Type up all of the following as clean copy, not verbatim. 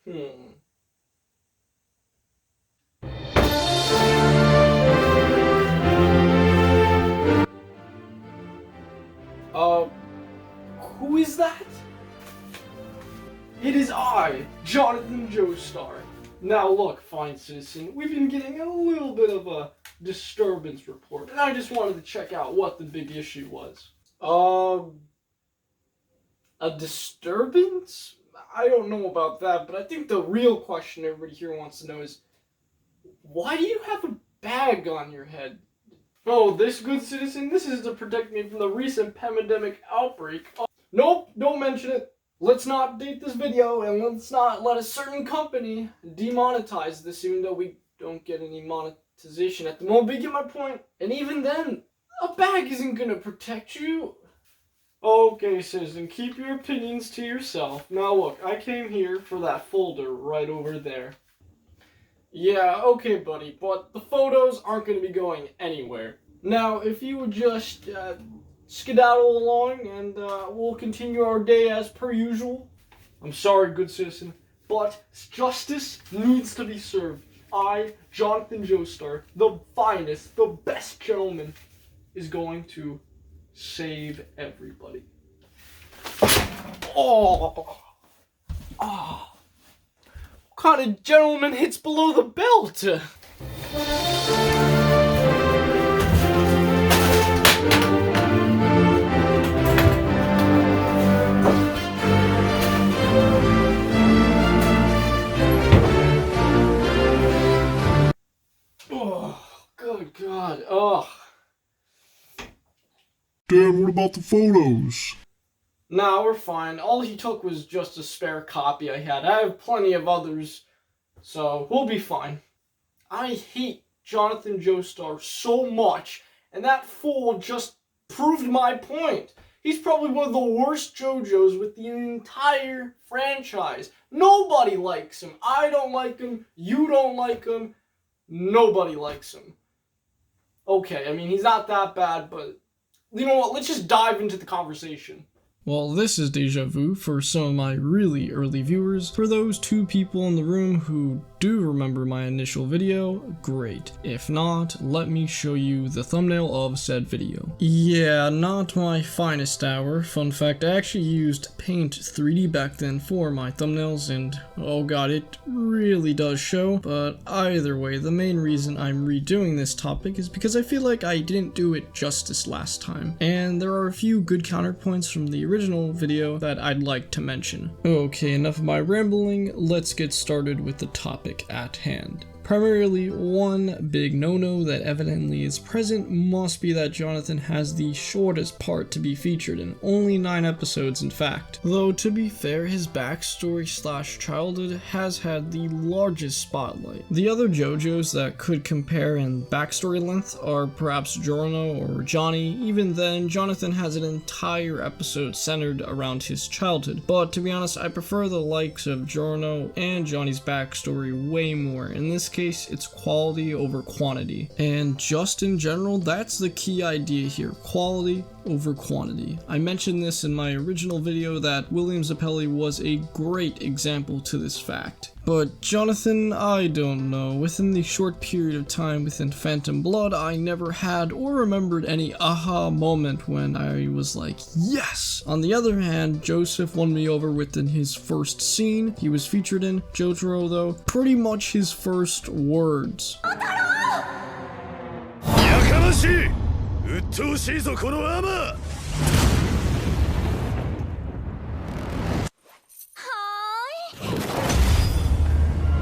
Who is that? It is I, Jonathan Joestar. Now look, fine citizen, we've been getting a little bit of a disturbance report, and I just wanted to check out what the big issue was. A disturbance? I don't know about that, but I think the real question everybody here wants to know is, why do you have a bag on your head? Oh, this good citizen, this is to protect me from the recent pandemic outbreak. Nope, don't mention it. Let's not date this video, and let's not let a certain company demonetize this, even though we don't get any monetization at the moment. But you get my point. And even then, a bag isn't gonna protect you. Okay, citizen, keep your opinions to yourself. Now look, I came here for that folder right over there. Yeah, okay, buddy, but the photos aren't gonna be going anywhere. Now, if you would just, skedaddle along, and we'll continue our day as per usual. I'm sorry, good citizen, but justice needs to be served. I, Jonathan Joestar, the finest, the best gentleman, is going to save everybody. Oh! What kind of gentleman hits below the belt? Good God. Dad, what about the photos? Nah, we're fine. All he took was just a spare copy I had. I have plenty of others, so we'll be fine. I hate Jonathan Joestar so much, and that fool just proved my point. He's probably one of the worst Jojos with the entire franchise. Nobody likes him. I don't like him. You don't like him. Nobody likes him. Okay, I mean, he's not that bad, but you know what? Let's just dive into the conversation. Well, this is deja vu for some of my really early viewers. For those 2 people in the room who do remember my initial video, great. If not, let me show you the thumbnail of said video. Yeah, not my finest hour. Fun fact, I actually used Paint 3D back then for my thumbnails, and oh god, it really does show. But either way, the main reason I'm redoing this topic is because I feel like I didn't do it justice last time, and there are a few good counterpoints from the original video that I'd like to mention. Okay, enough of my rambling, let's get started with the topic at hand. Primarily, one big no-no that evidently is present must be that Jonathan has the shortest part to be featured in, only 9 episodes in fact. Though to be fair, his backstory / childhood has had the largest spotlight. The other Jojos that could compare in backstory length are perhaps Giorno or Johnny. Even then, Jonathan has an entire episode centered around his childhood, but to be honest, I prefer the likes of Giorno and Johnny's backstory way more. In this case, it's quality over quantity. And just in general, that's the key idea here, quality over quantity. I mentioned this in my original video that William Zappelli was a great example to this fact. But Jonathan, I don't know, within the short period of time within Phantom Blood, I never had or remembered any aha moment when I was like, yes! On the other hand, Joseph won me over within his first scene he was featured in. Jojo, though, pretty much his first words.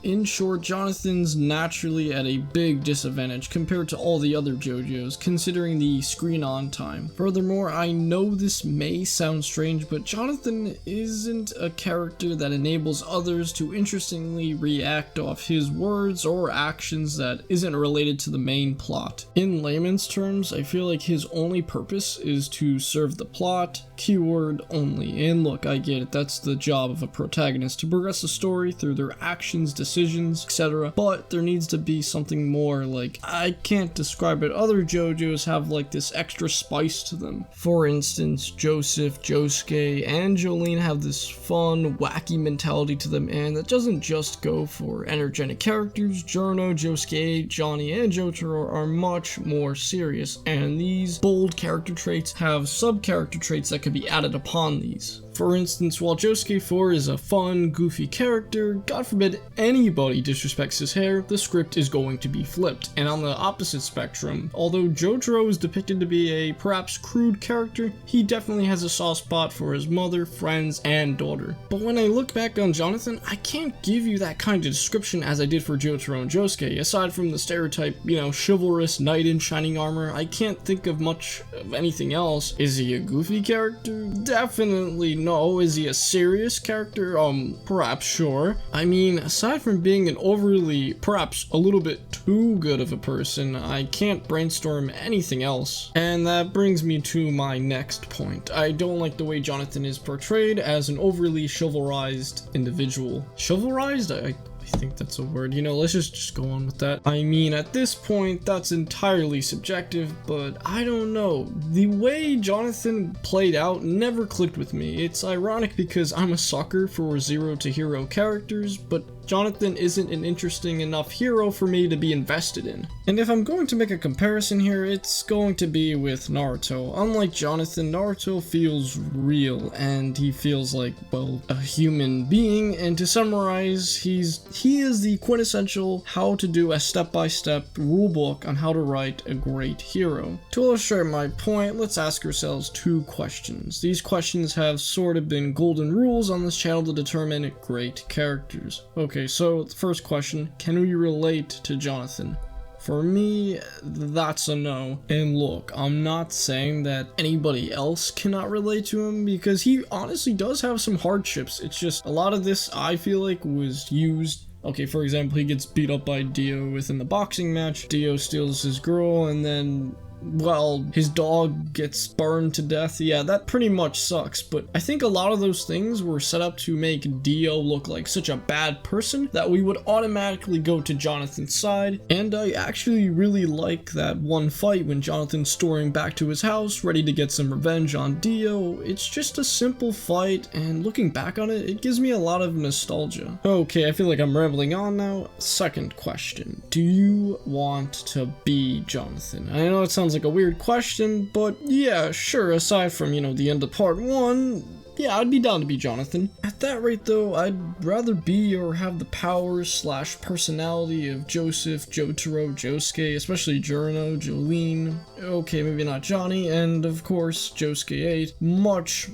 In short, Jonathan's naturally at a big disadvantage compared to all the other Jojos, considering the screen on time. Furthermore, I know this may sound strange, but Jonathan isn't a character that enables others to interestingly react off his words or actions that isn't related to the main plot. In layman's terms, I feel like his only purpose is to serve the plot, keyword only. And look, I get it, that's the job of a protagonist, to progress the story through their actions, decisions, etc. But there needs to be something more, like, I can't describe it. Other JoJos have like this extra spice to them. For instance, Joseph, Josuke, and Jolene have this fun, wacky mentality to them, and that doesn't just go for energetic characters. Jono, Josuke, Johnny, and Jotaro are much more serious, and these bold character traits have sub-character traits that could be added upon these. For instance, while Josuke 4 is a fun, goofy character, God forbid anybody disrespects his hair, the script is going to be flipped. And on the opposite spectrum, although Jotaro is depicted to be a perhaps crude character, he definitely has a soft spot for his mother, friends, and daughter. But when I look back on Jonathan, I can't give you that kind of description as I did for Jotaro and Josuke. Aside from the stereotype, chivalrous knight in shining armor, I can't think of much of anything else. Is he a goofy character? Definitely no. Is he a serious character? Perhaps, sure. I mean, aside from being an overly, perhaps a little bit too good of a person, I can't brainstorm anything else. And that brings me to my next point. I don't like the way Jonathan is portrayed as an overly chivalrized individual. Chivalrized? I think that's a word. Let's just go on with that. I mean, at this point, that's entirely subjective, but I don't know. The way Jonathan played out never clicked with me. It's ironic because I'm a sucker for zero to hero characters, but Jonathan isn't an interesting enough hero for me to be invested in. And if I'm going to make a comparison here, it's going to be with Naruto. Unlike Jonathan, Naruto feels real, and he feels like, well, a human being, and to summarize, he is the quintessential how to do a step-by-step rulebook on how to write a great hero. To illustrate my point, let's ask ourselves two questions. These questions have sort of been golden rules on this channel to determine great characters. Okay, so the first question, can we relate to Jonathan? For me, that's a no. And look, I'm not saying that anybody else cannot relate to him, because he honestly does have some hardships. It's just a lot of this, I feel like, was used. Okay, for example, he gets beat up by Dio within the boxing match. Dio steals his girl, and then, well, his dog gets burned to death. Yeah, that pretty much sucks, but I think a lot of those things were set up to make Dio look like such a bad person that we would automatically go to Jonathan's side, and I actually really like that one fight when Jonathan's storming back to his house, ready to get some revenge on Dio. It's just a simple fight, and looking back on it, it gives me a lot of nostalgia. Okay, I feel like I'm rambling on now. Second question, do you want to be Jonathan? I know it sounds like a weird question, but yeah, sure, aside from, the end of part 1, yeah, I'd be down to be Jonathan. At that rate though, I'd rather be or have the powers / personality of Joseph, Jotaro, Josuke, especially Jono, Jolene, okay, maybe not Johnny, and of course Josuke 8, much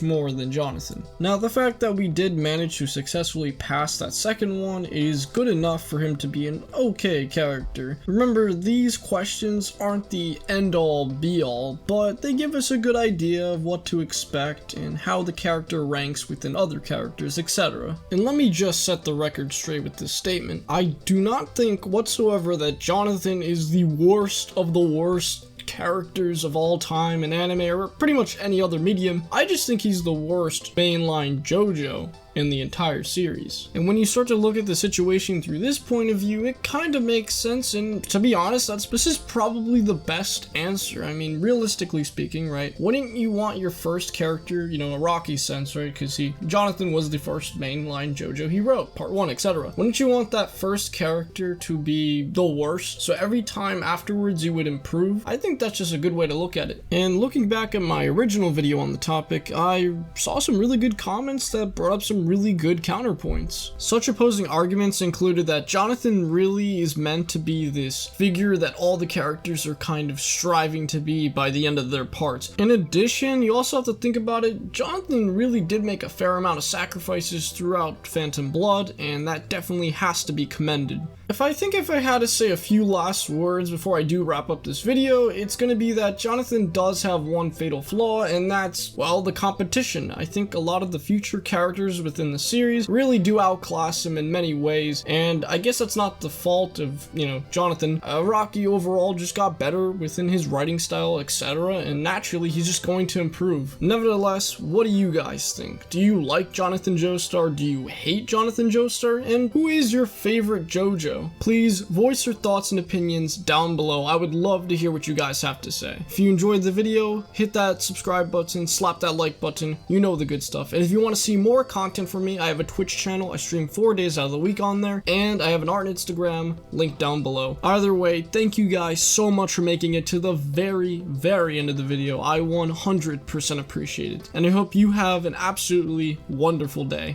more than Jonathan. Now, the fact that we did manage to successfully pass that second one is good enough for him to be an okay character. Remember, these questions aren't the end-all be-all, but they give us a good idea of what to expect and how the character ranks within other characters, etc. And let me just set the record straight with this statement. I do not think whatsoever that Jonathan is the worst of the worst characters of all time in anime or pretty much any other medium. I just think he's the worst mainline JoJo in the entire series. And when you start to look at the situation through this point of view, it kind of makes sense, and to be honest, this is probably the best answer. I mean, realistically speaking, right? Wouldn't you want your first character, a Rocky sense, right? Because Jonathan was the first mainline JoJo he wrote, part 1, etc. Wouldn't you want that first character to be the worst, so every time afterwards you would improve? I think that's just a good way to look at it. And looking back at my original video on the topic, I saw some really good comments that brought up some really good counterpoints. Such opposing arguments included that Jonathan really is meant to be this figure that all the characters are kind of striving to be by the end of their parts. In addition, you also have to think about it, Jonathan really did make a fair amount of sacrifices throughout Phantom Blood, and that definitely has to be commended. If I had to say a few last words before I do wrap up this video, it's going to be that Jonathan does have one fatal flaw, and that's, well, the competition. I think a lot of the future characters with within the series really do outclass him in many ways, and I guess that's not the fault of, Jonathan. Rocky overall just got better within his writing style, etc., and naturally he's just going to improve. Nevertheless, what do you guys think? Do you like Jonathan Joestar? Do you hate Jonathan Joestar? And who is your favorite Jojo? Please voice your thoughts and opinions down below. I would love to hear what you guys have to say. If you enjoyed the video, hit that subscribe button, slap that like button, you know the good stuff. And if you want to see more content from me, I have a Twitch channel. I stream 4 days out of the week on there, and I have an art Instagram link down below. Either way, thank you guys so much for making it to the very, very end of the video. I 100% appreciate it, and I hope you have an absolutely wonderful day.